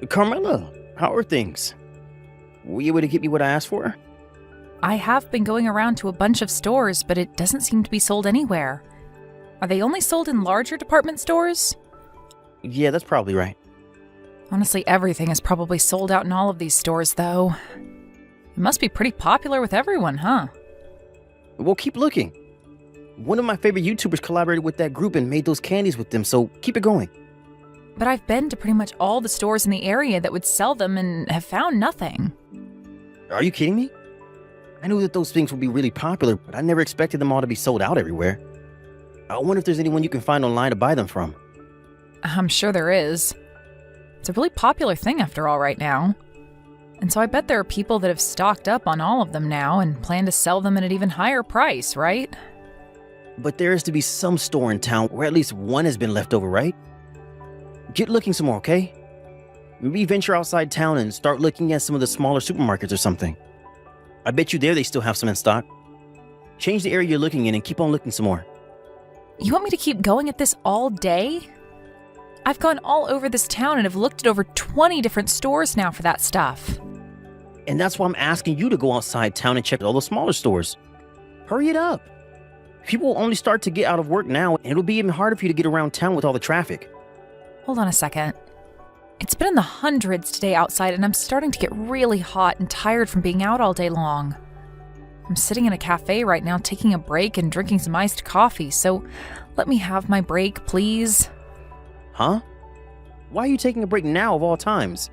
Carmela, how are things? Were you able to get me what I asked for? I have been going around to a bunch of stores, but it doesn't seem to be sold anywhere. Are they only sold in larger department stores? Yeah, that's probably right. Honestly, everything is probably sold out in all of these stores, though. It must be pretty popular with everyone, huh? Well, keep looking. One of my favorite YouTubers collaborated with that group and made those candies with them, so keep it going. But I've been to pretty much all the stores in the area that would sell them and have found nothing. Are you kidding me? I knew that those things would be really popular, but I never expected them all to be sold out everywhere. I wonder if there's anyone you can find online to buy them from. I'm sure there is. It's a really popular thing after all right now. And so I bet there are people that have stocked up on all of them now and plan to sell them at an even higher price, right? But there is to be some store in town where at least one has been left over, right? Get looking some more, okay? Maybe venture outside town and start looking at some of the smaller supermarkets or something. I bet you there they still have some in stock. Change the area you're looking in and keep on looking some more. You want me to keep going at this all day? I've gone all over this town and have looked at over 20 different stores now for that stuff. And that's why I'm asking you to go outside town and check all the smaller stores. Hurry it up. People will only start to get out of work now, and it'll be even harder for you to get around town with all the traffic. Hold on a second. It's been in the hundreds today outside, and I'm starting to get really hot and tired from being out all day long. I'm sitting in a cafe right now taking a break and drinking some iced coffee, so let me have my break, please. Huh? Why are you taking a break now of all times?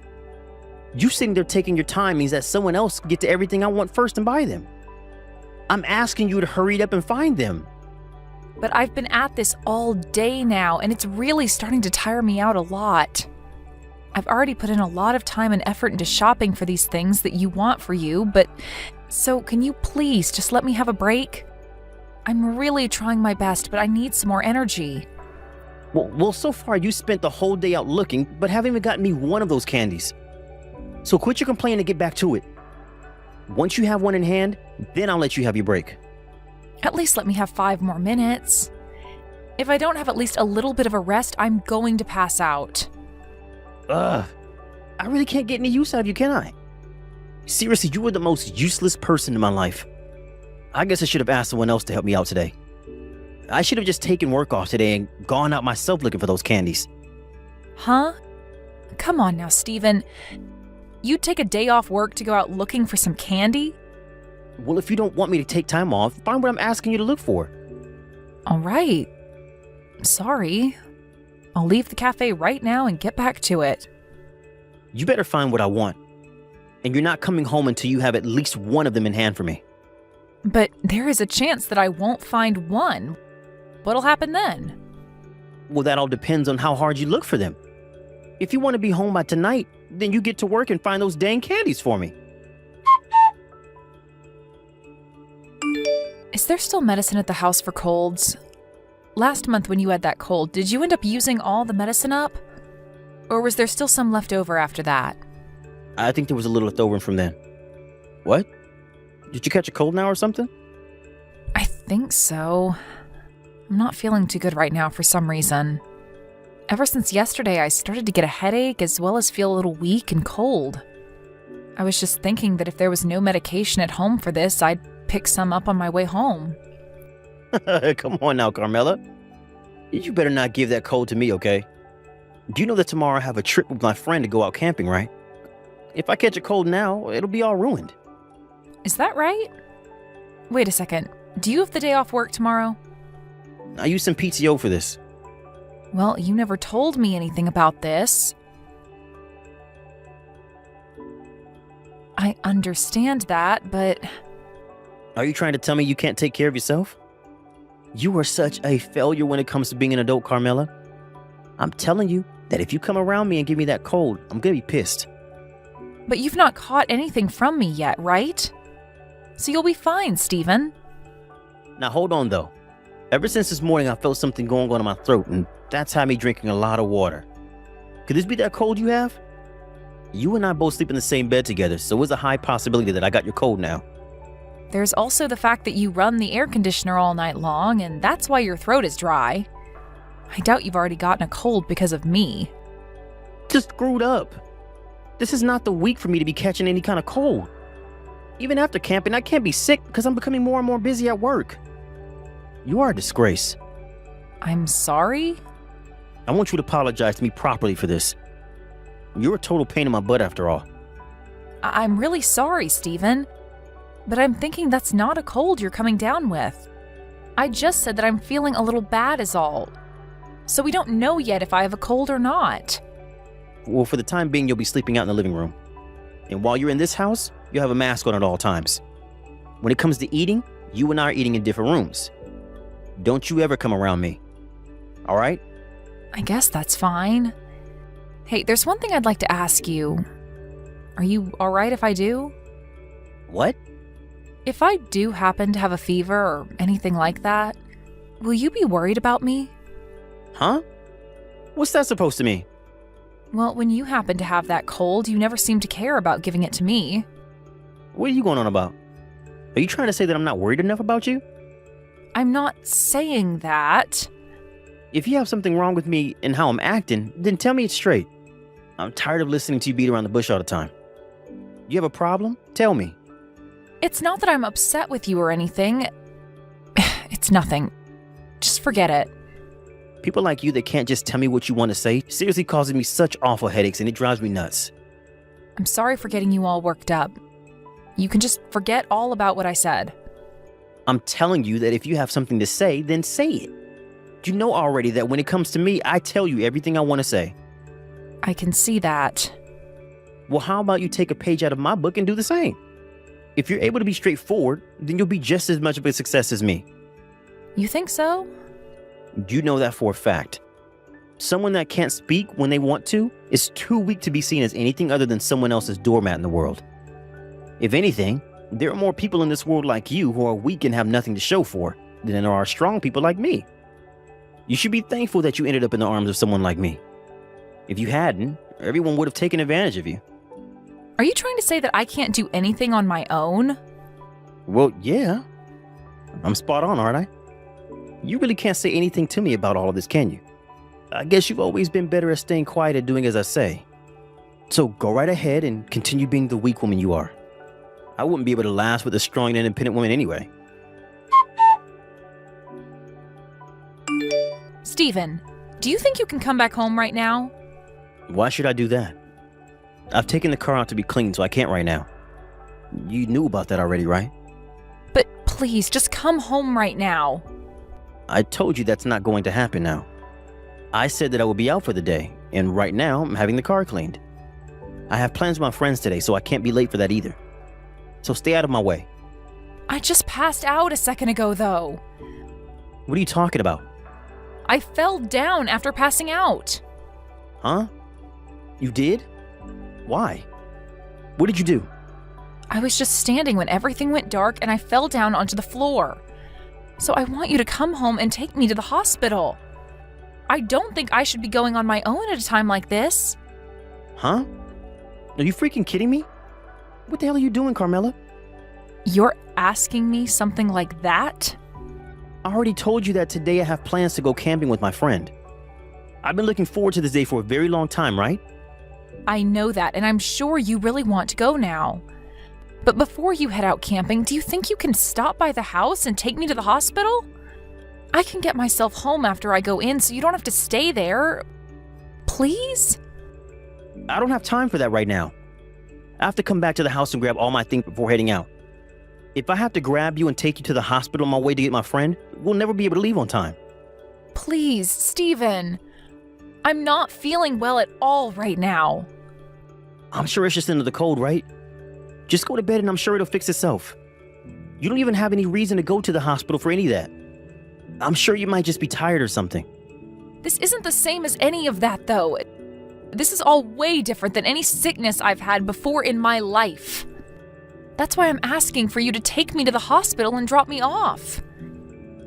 You sitting there taking your time means that someone else can get to everything I want first and buy them. I'm asking you to hurry it up and find them. But I've been at this all day now, and it's really starting to tire me out a lot. I've already put in a lot of time and effort into shopping for these things that you want for you, but so can you please just let me have a break? I'm really trying my best, but I need some more energy. Well, so far you spent the whole day out looking, but haven't even gotten me one of those candies. So quit your complaining and get back to it. Once you have one in hand, then I'll let you have your break. At least let me have 5 more minutes. If I don't have at least a little bit of a rest, I'm going to pass out. Ugh. I really can't get any use out of you, can I? Seriously, you were the most useless person in my life. I guess I should have asked someone else to help me out today. I should have just taken work off today and gone out myself looking for those candies. Huh? Come on now, Steven. You'd take a day off work to go out looking for some candy? Well, if you don't want me to take time off, find what I'm asking you to look for. All right. Sorry. I'll leave the cafe right now and get back to it. You better find what I want. And you're not coming home until you have at least one of them in hand for me. But there is a chance that I won't find one. What'll happen then? Well, that all depends on how hard you look for them. If you want to be home by tonight, then you get to work and find those dang candies for me. Is there still medicine at the house for colds? Last month when you had that cold, did you end up using all the medicine up? Or was there still some left over after that? I think there was a little left over from then. What? Did you catch a cold now or something? I think so. I'm not feeling too good right now for some reason. Ever since yesterday, I started to get a headache as well as feel a little weak and cold. I was just thinking that if there was no medication at home for this, I'd pick some up on my way home. Come on now, Carmela. You better not give that cold to me, okay? You know that tomorrow I have a trip with my friend to go out camping, right? If I catch a cold now, it'll be all ruined. Is that right? Wait a second. Do you have the day off work tomorrow? I used some PTO for this. Well, you never told me anything about this. I understand that, but... Are you trying to tell me you can't take care of yourself? You are such a failure when it comes to being an adult, Carmela. I'm telling you that if you come around me and give me that cold, I'm gonna be pissed. But you've not caught anything from me yet, right? So you'll be fine, Steven. Now hold on though. Ever since this morning I felt something going on in my throat, and that's had me drinking a lot of water. Could this be that cold you have? You and I both sleep in the same bed together, so it's a high possibility that I got your cold now. There's also the fact that you run the air conditioner all night long, and that's why your throat is dry. I doubt you've already gotten a cold because of me. Just screwed up. This is not the week for me to be catching any kind of cold. Even after camping, I can't be sick because I'm becoming more and more busy at work. You are a disgrace. I'm sorry? I want you to apologize to me properly for this. You're a total pain in my butt after all. I'm really sorry, Stephen. But I'm thinking that's not a cold you're coming down with. I just said that I'm feeling a little bad is all. So we don't know yet if I have a cold or not. Well, for the time being, you'll be sleeping out in the living room. And while you're in this house, you'll have a mask on at all times. When it comes to eating, you and I are eating in different rooms. Don't you ever come around me. All right? I guess that's fine. Hey, there's one thing I'd like to ask you. Are you all right if I do? What? If I do happen to have a fever or anything like that, will you be worried about me? Huh? What's that supposed to mean? Well, when you happen to have that cold, you never seem to care about giving it to me. What are you going on about? Are you trying to say that I'm not worried enough about you? I'm not saying that. If you have something wrong with me and how I'm acting, then tell me it straight. I'm tired of listening to you beat around the bush all the time. You have a problem? Tell me. It's not that I'm upset with you or anything. It's nothing. Just forget it. People like you that can't just tell me what you want to say seriously causes me such awful headaches and it drives me nuts. I'm sorry for getting you all worked up. You can just forget all about what I said. I'm telling you that if you have something to say, then say it. You know already that when it comes to me, I tell you everything I want to say. I can see that. Well, how about you take a page out of my book and do the same? If you're able to be straightforward, then you'll be just as much of a success as me. You think so? You know that for a fact. Someone that can't speak when they want to is too weak to be seen as anything other than someone else's doormat in the world. If anything, there are more people in this world like you who are weak and have nothing to show for than there are strong people like me. You should be thankful that you ended up in the arms of someone like me. If you hadn't, everyone would have taken advantage of you. Are you trying to say that I can't do anything on my own? Well, yeah. I'm spot on, aren't I? You really can't say anything to me about all of this, can you? I guess you've always been better at staying quiet and doing as I say. So go right ahead and continue being the weak woman you are. I wouldn't be able to last with a strong and independent woman anyway. Stephen, do you think you can come back home right now? Why should I do that? I've taken the car out to be cleaned, so I can't right now. You knew about that already, right? But please, just come home right now. I told you that's not going to happen now. I said that I would be out for the day, and right now I'm having the car cleaned. I have plans with my friends today, so I can't be late for that either. So stay out of my way. I just passed out a second ago, though. What are you talking about? I fell down after passing out. Huh? You did? Why? What did you do? I was just standing when everything went dark and I fell down onto the floor. So I want you to come home and take me to the hospital. I don't think I should be going on my own at a time like this. Huh? Are you freaking kidding me? What the hell are you doing, Carmela? You're asking me something like that? I already told you that today I have plans to go camping with my friend. I've been looking forward to this day for a very long time, right? I know that, and I'm sure you really want to go now. But before you head out camping, do you think you can stop by the house and take me to the hospital? I can get myself home after I go in so you don't have to stay there. Please? I don't have time for that right now. I have to come back to the house and grab all my things before heading out. If I have to grab you and take you to the hospital on my way to get my friend, we'll never be able to leave on time. Please, Stephen. I'm not feeling well at all right now. I'm sure it's just into the cold, right? Just go to bed and I'm sure it'll fix itself. You don't even have any reason to go to the hospital for any of that. I'm sure you might just be tired or something. This isn't the same as any of that, though. This is all way different than any sickness I've had before in my life. That's why I'm asking for you to take me to the hospital and drop me off.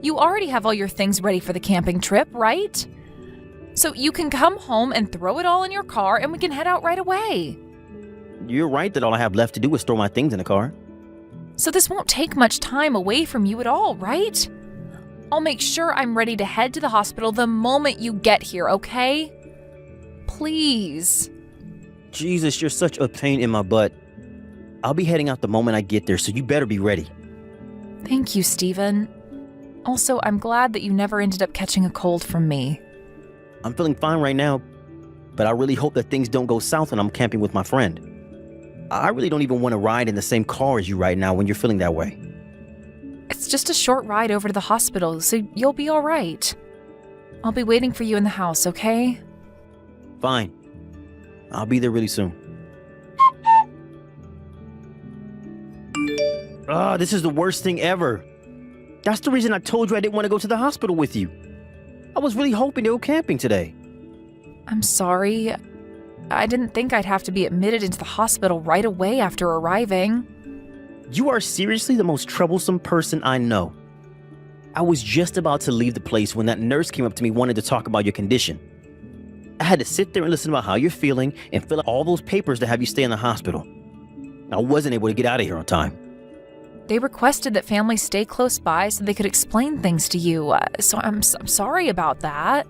You already have all your things ready for the camping trip, right? So you can come home and throw it all in your car and we can head out right away. You're right that all I have left to do is store my things in the car. So this won't take much time away from you at all, right? I'll make sure I'm ready to head to the hospital the moment you get here, okay? Please. Jesus, you're such a pain in my butt. I'll be heading out the moment I get there, so you better be ready. Thank you, Steven. Also, I'm glad that you never ended up catching a cold from me. I'm feeling fine right now, but I really hope that things don't go south when I'm camping with my friend. I really don't even want to ride in the same car as you right now when you're feeling that way. It's just a short ride over to the hospital, so you'll be all right. I'll be waiting for you in the house, okay? Fine. I'll be there really soon. This is the worst thing ever. That's the reason I told you I didn't want to go to the hospital with you. I was really hoping to go camping today. I'm sorry. I didn't think I'd have to be admitted into the hospital right away after arriving. You are seriously the most troublesome person I know. I was just about to leave the place when that nurse came up to me wanting to talk about your condition. I had to sit there and listen about how you're feeling and fill out all those papers to have you stay in the hospital. I wasn't able to get out of here on time. They requested that families stay close by so they could explain things to you, so I'm sorry about that.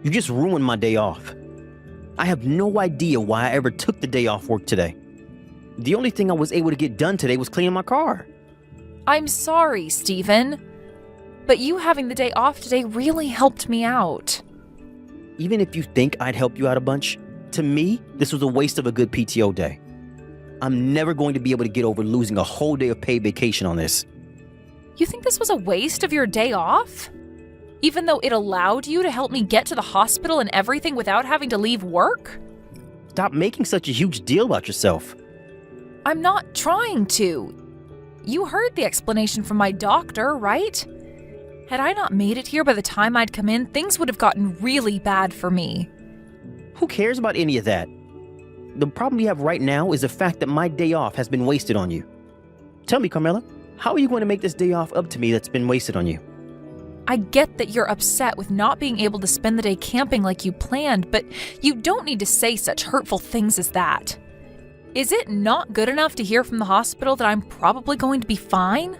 You just ruined my day off. I have no idea why I ever took the day off work today. The only thing I was able to get done today was cleaning my car. I'm sorry, Steven. But you having the day off today really helped me out. Even if you think I'd help you out a bunch, to me, this was a waste of a good PTO day. I'm never going to be able to get over losing a whole day of paid vacation on this. You think this was a waste of your day off? Even though it allowed you to help me get to the hospital and everything without having to leave work? Stop making such a huge deal about yourself. I'm not trying to. You heard the explanation from my doctor, right? Had I not made it here by the time I'd come in, things would have gotten really bad for me. Who cares about any of that? The problem you have right now is the fact that my day off has been wasted on you. Tell me, Carmela, how are you going to make this day off up to me that's been wasted on you? I get that you're upset with not being able to spend the day camping like you planned, but you don't need to say such hurtful things as that. Is it not good enough to hear from the hospital that I'm probably going to be fine?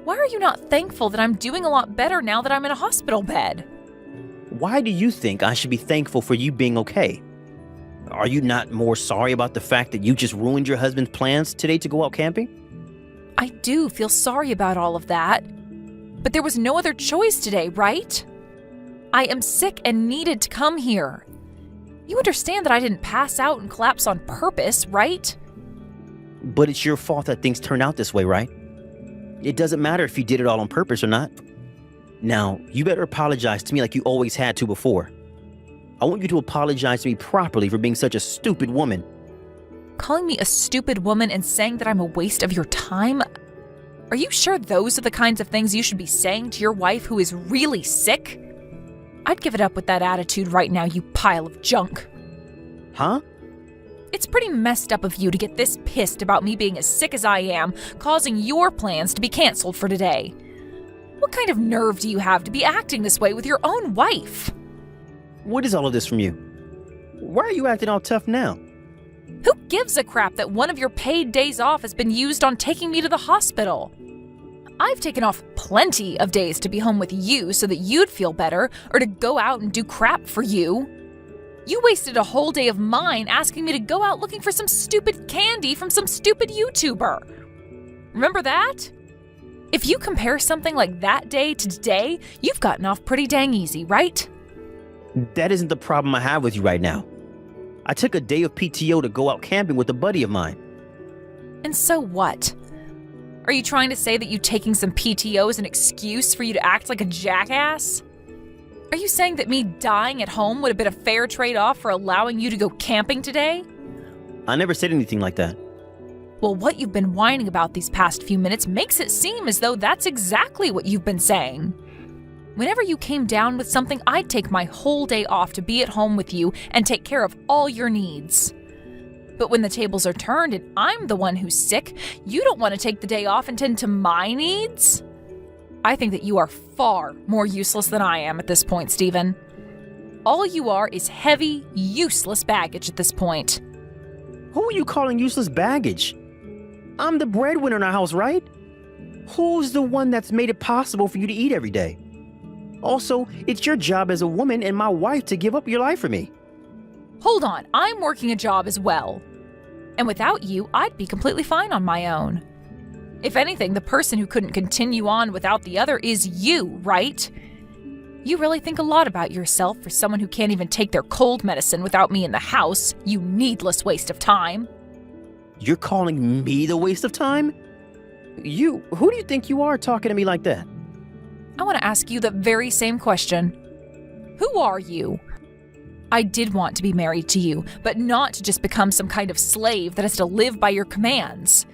Why are you not thankful that I'm doing a lot better now that I'm in a hospital bed? Why do you think I should be thankful for you being okay? Are you not more sorry about the fact that you just ruined your husband's plans today to go out camping? I do feel sorry about all of that. But there was no other choice today, right? I am sick and needed to come here. You understand that I didn't pass out and collapse on purpose, right? But it's your fault that things turned out this way, right? It doesn't matter if you did it all on purpose or not. Now, you better apologize to me like you always had to before. I want you to apologize to me properly for being such a stupid woman. Calling me a stupid woman and saying that I'm a waste of your time? Are you sure those are the kinds of things you should be saying to your wife who is really sick? I'd give it up with that attitude right now, you pile of junk. Huh? It's pretty messed up of you to get this pissed about me being as sick as I am, causing your plans to be canceled for today. What kind of nerve do you have to be acting this way with your own wife? What is all of this from you? Why are you acting all tough now? Who gives a crap that one of your paid days off has been used on taking me to the hospital? I've taken off plenty of days to be home with you so that you'd feel better, or to go out and do crap for you. You wasted a whole day of mine asking me to go out looking for some stupid candy from some stupid YouTuber. Remember that? If you compare something like that day to today, you've gotten off pretty dang easy, right? That isn't the problem I have with you right now. I took a day of PTO to go out camping with a buddy of mine. And so what? Are you trying to say that you taking some PTO is an excuse for you to act like a jackass? Are you saying that me dying at home would have been a fair trade-off for allowing you to go camping today? I never said anything like that. Well, what you've been whining about these past few minutes makes it seem as though that's exactly what you've been saying. Whenever you came down with something, I'd take my whole day off to be at home with you and take care of all your needs. But when the tables are turned and I'm the one who's sick, you don't want to take the day off and tend to my needs? I think that you are far more useless than I am at this point, Steven. All you are is heavy, useless baggage at this point. Who are you calling useless baggage? I'm the breadwinner in our house, right? Who's the one that's made it possible for you to eat every day? Also, it's your job as a woman and my wife to give up your life for me. Hold on, I'm working a job as well. And without you, I'd be completely fine on my own. If anything, the person who couldn't continue on without the other is you, right? You really think a lot about yourself for someone who can't even take their cold medicine without me in the house, you needless waste of time. You're calling me the waste of time? Who do you think you are talking to me like that? I want to ask you the very same question. Who are you? I did want to be married to you, but not to just become some kind of slave that has to live by your commands.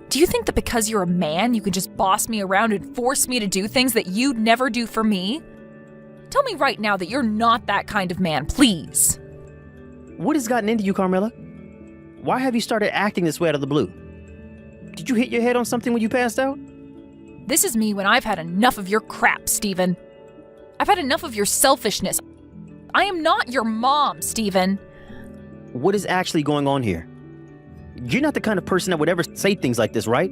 Do you think that because you're a man, you can just boss me around and force me to do things that you'd never do for me? Tell me right now that you're not that kind of man, please. What has gotten into you, Carmela? Why have you started acting this way out of the blue? Did you hit your head on something when you passed out? This is me when I've had enough of your crap, Stephen. I've had enough of your selfishness. I am not your mom, Stephen. What is actually going on here? You're not the kind of person that would ever say things like this, right?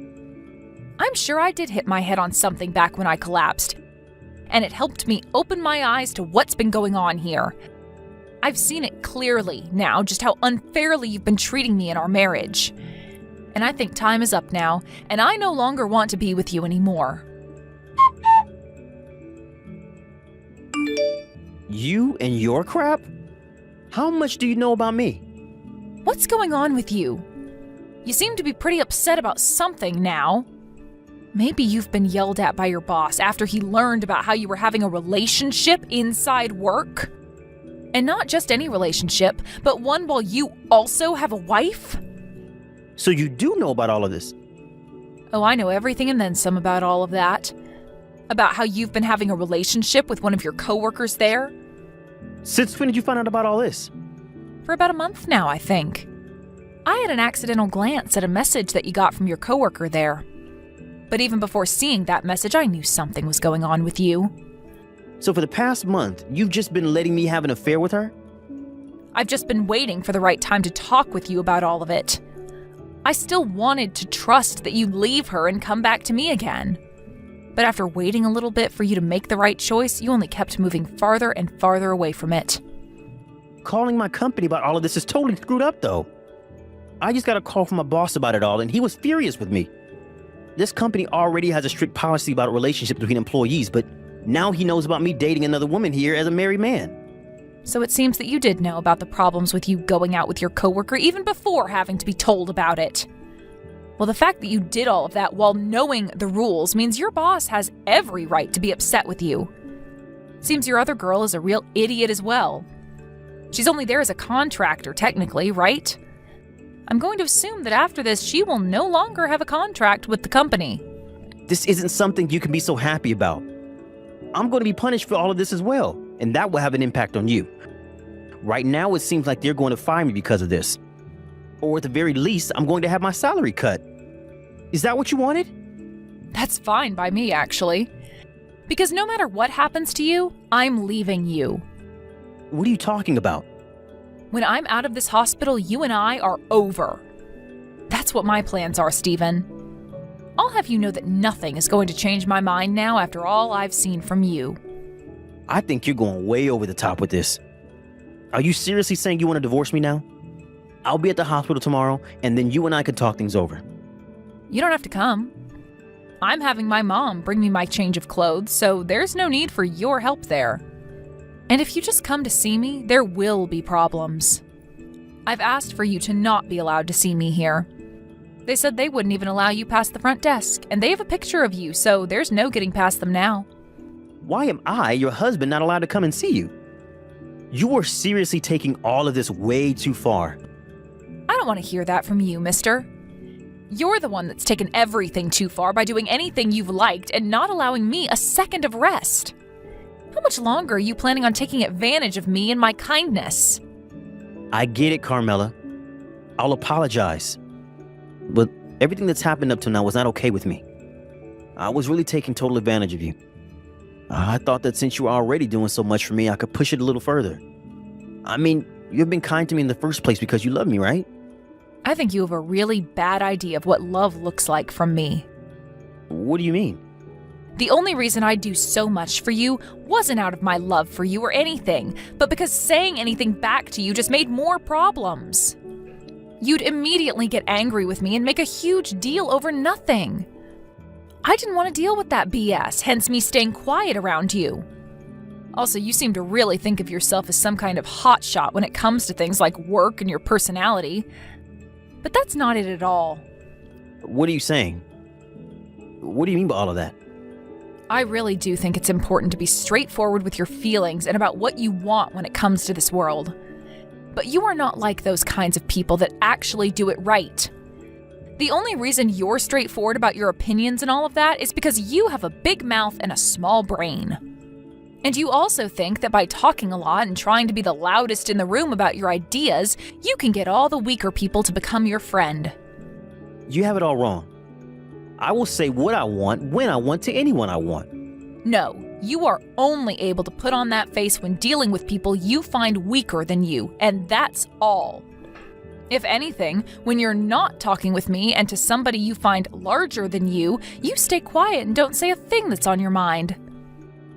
I'm sure I did hit my head on something back when I collapsed. And it helped me open my eyes to what's been going on here. I've seen it clearly now, just how unfairly you've been treating me in our marriage. And I think time is up now, and I no longer want to be with you anymore. You and your crap? How much do you know about me? What's going on with you? You seem to be pretty upset about something now. Maybe you've been yelled at by your boss after he learned about how you were having a relationship inside work. And not just any relationship, but one while you also have a wife? So you do know about all of this? Oh, I know everything and then some about all of that. About how you've been having a relationship with one of your coworkers there. Since when did you find out about all this? For about a month now, I think. I had an accidental glance at a message that you got from your coworker there. But even before seeing that message, I knew something was going on with you. So for the past month, you've just been letting me have an affair with her? I've just been waiting for the right time to talk with you about all of it. I still wanted to trust that you'd leave her and come back to me again. But after waiting a little bit for you to make the right choice, you only kept moving farther and farther away from it. Calling my company about all of this is totally screwed up, though. I just got a call from my boss about it all, and he was furious with me. This company already has a strict policy about relationships between employees, but now he knows about me dating another woman here as a married man. So it seems that you did know about the problems with you going out with your coworker even before having to be told about it. Well, the fact that you did all of that while knowing the rules means your boss has every right to be upset with you. Seems your other girl is a real idiot as well. She's only there as a contractor, technically, right? I'm going to assume that after this, she will no longer have a contract with the company. This isn't something you can be so happy about. I'm going to be punished for all of this as well, and that will have an impact on you. Right now, it seems like they're going to fire me because of this. Or at the very least, I'm going to have my salary cut. Is that what you wanted? That's fine by me, actually. Because no matter what happens to you, I'm leaving you. What are you talking about? When I'm out of this hospital, you and I are over. That's what my plans are, Stephen. I'll have you know that nothing is going to change my mind now after all I've seen from you. I think you're going way over the top with this. Are you seriously saying you want to divorce me now? I'll be at the hospital tomorrow, and then you and I can talk things over. You don't have to come. I'm having my mom bring me my change of clothes, so there's no need for your help there. And if you just come to see me, there will be problems. I've asked for you to not be allowed to see me here. They said they wouldn't even allow you past the front desk, and they have a picture of you, so there's no getting past them now. Why am I, your husband, not allowed to come and see you? You are seriously taking all of this way too far. I don't want to hear that from you, mister. You're the one that's taken everything too far by doing anything you've liked and not allowing me a second of rest. How much longer are you planning on taking advantage of me and my kindness? I get it, Carmela. I'll apologize. But everything that's happened up to now was not okay with me. I was really taking total advantage of you. I thought that since you were already doing so much for me, I could push it a little further. I mean, you've been kind to me in the first place because you love me, right? I think you have a really bad idea of what love looks like from me. What do you mean? The only reason I'd do so much for you wasn't out of my love for you or anything, but because saying anything back to you just made more problems. You'd immediately get angry with me and make a huge deal over nothing. I didn't want to deal with that BS, hence me staying quiet around you. Also, you seem to really think of yourself as some kind of hotshot when it comes to things like work and your personality. But that's not it at all. What are you saying? What do you mean by all of that? I really do think it's important to be straightforward with your feelings and about what you want when it comes to this world. But you are not like those kinds of people that actually do it right. The only reason you're straightforward about your opinions and all of that is because you have a big mouth and a small brain. And you also think that by talking a lot and trying to be the loudest in the room about your ideas, you can get all the weaker people to become your friend. You have it all wrong. I will say what I want when I want to anyone I want. No, you are only able to put on that face when dealing with people you find weaker than you, and that's all. If anything, when you're not talking with me and to somebody you find larger than you stay quiet and don't say a thing that's on your mind.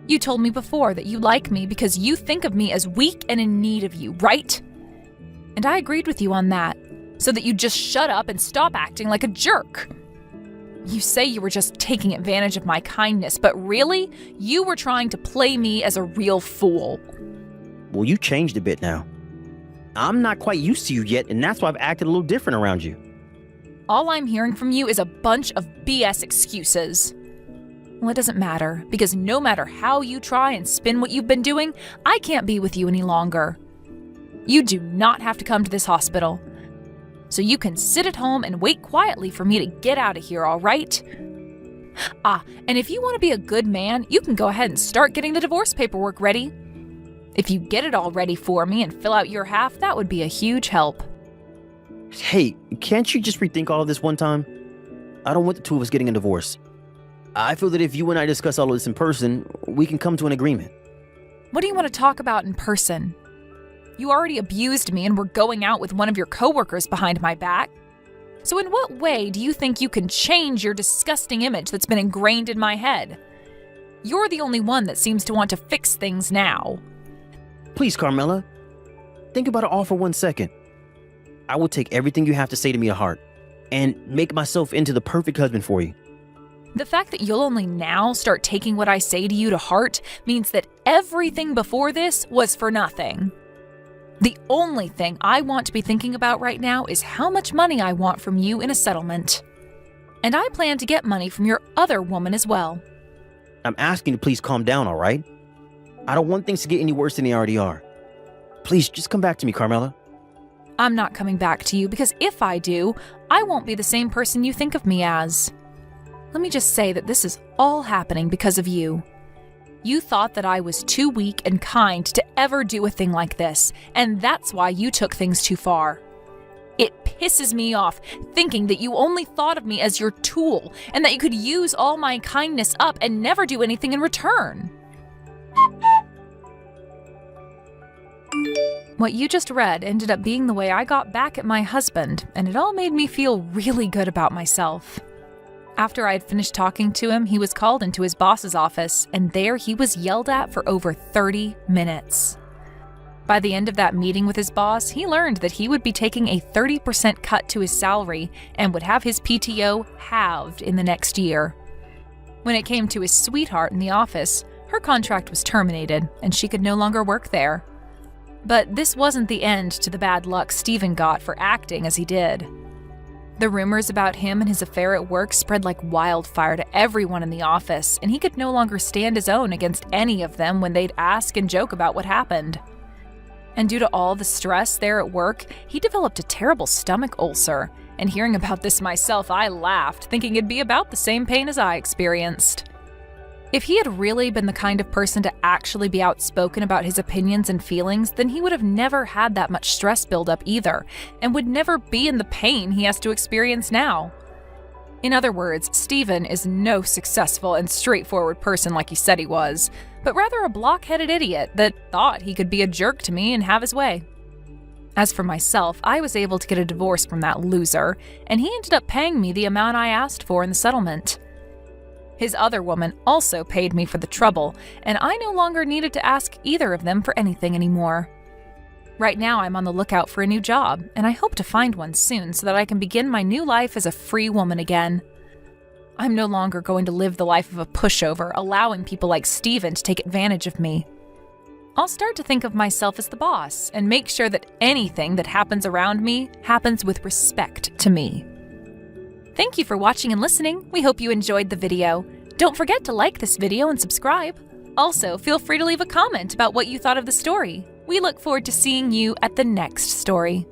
You told me before that you like me because you think of me as weak and in need of you, right? And I agreed with you on that, so that you'd just shut up and stop acting like a jerk. You say you were just taking advantage of my kindness, but really, you were trying to play me as a real fool. Well, you changed a bit now. I'm not quite used to you yet, and that's why I've acted a little different around you. All I'm hearing from you is a bunch of BS excuses. Well, it doesn't matter, because no matter how you try and spin what you've been doing, I can't be with you any longer. You do not have to come to this hospital. So you can sit at home and wait quietly for me to get out of here, all right? And if you want to be a good man, you can go ahead and start getting the divorce paperwork ready. If you get it all ready for me and fill out your half, that would be a huge help. Hey, can't you just rethink all of this one time? I don't want the two of us getting a divorce. I feel that if you and I discuss all of this in person, we can come to an agreement. What do you want to talk about in person? You already abused me and were going out with one of your coworkers behind my back. So in what way do you think you can change your disgusting image that's been ingrained in my head? You're the only one that seems to want to fix things now. Please, Carmela, think about it all for 1 second. I will take everything you have to say to me to heart and make myself into the perfect husband for you. The fact that you'll only now start taking what I say to you to heart means that everything before this was for nothing. The only thing I want to be thinking about right now is how much money I want from you in a settlement. And I plan to get money from your other woman as well. I'm asking you to please calm down, all right? I don't want things to get any worse than they already are. Please, just come back to me, Carmela. I'm not coming back to you because if I do, I won't be the same person you think of me as. Let me just say that this is all happening because of you. You thought that I was too weak and kind to ever do a thing like this, and that's why you took things too far. It pisses me off thinking that you only thought of me as your tool, and that you could use all my kindness up and never do anything in return. What you just read ended up being the way I got back at my husband, and it all made me feel really good about myself. After I had finished talking to him, he was called into his boss's office, and there he was yelled at for over 30 minutes. By the end of that meeting with his boss, he learned that he would be taking a 30% cut to his salary and would have his PTO halved in the next year. When it came to his sweetheart in the office, her contract was terminated, and she could no longer work there. But this wasn't the end to the bad luck Steven got for acting as he did. The rumors about him and his affair at work spread like wildfire to everyone in the office, and he could no longer stand his own against any of them when they'd ask and joke about what happened. And due to all the stress there at work, he developed a terrible stomach ulcer, and hearing about this myself, I laughed, thinking it'd be about the same pain as I experienced. If he had really been the kind of person to actually be outspoken about his opinions and feelings, then he would have never had that much stress build up either, and would never be in the pain he has to experience now. In other words, Steven is no successful and straightforward person like he said he was, but rather a block-headed idiot that thought he could be a jerk to me and have his way. As for myself, I was able to get a divorce from that loser, and he ended up paying me the amount I asked for in the settlement. His other woman also paid me for the trouble, and I no longer needed to ask either of them for anything anymore. Right now, I'm on the lookout for a new job, and I hope to find one soon so that I can begin my new life as a free woman again. I'm no longer going to live the life of a pushover, allowing people like Steven to take advantage of me. I'll start to think of myself as the boss and make sure that anything that happens around me happens with respect to me. Thank you for watching and listening. We hope you enjoyed the video. Don't forget to like this video and subscribe. Also, feel free to leave a comment about what you thought of the story. We look forward to seeing you at the next story.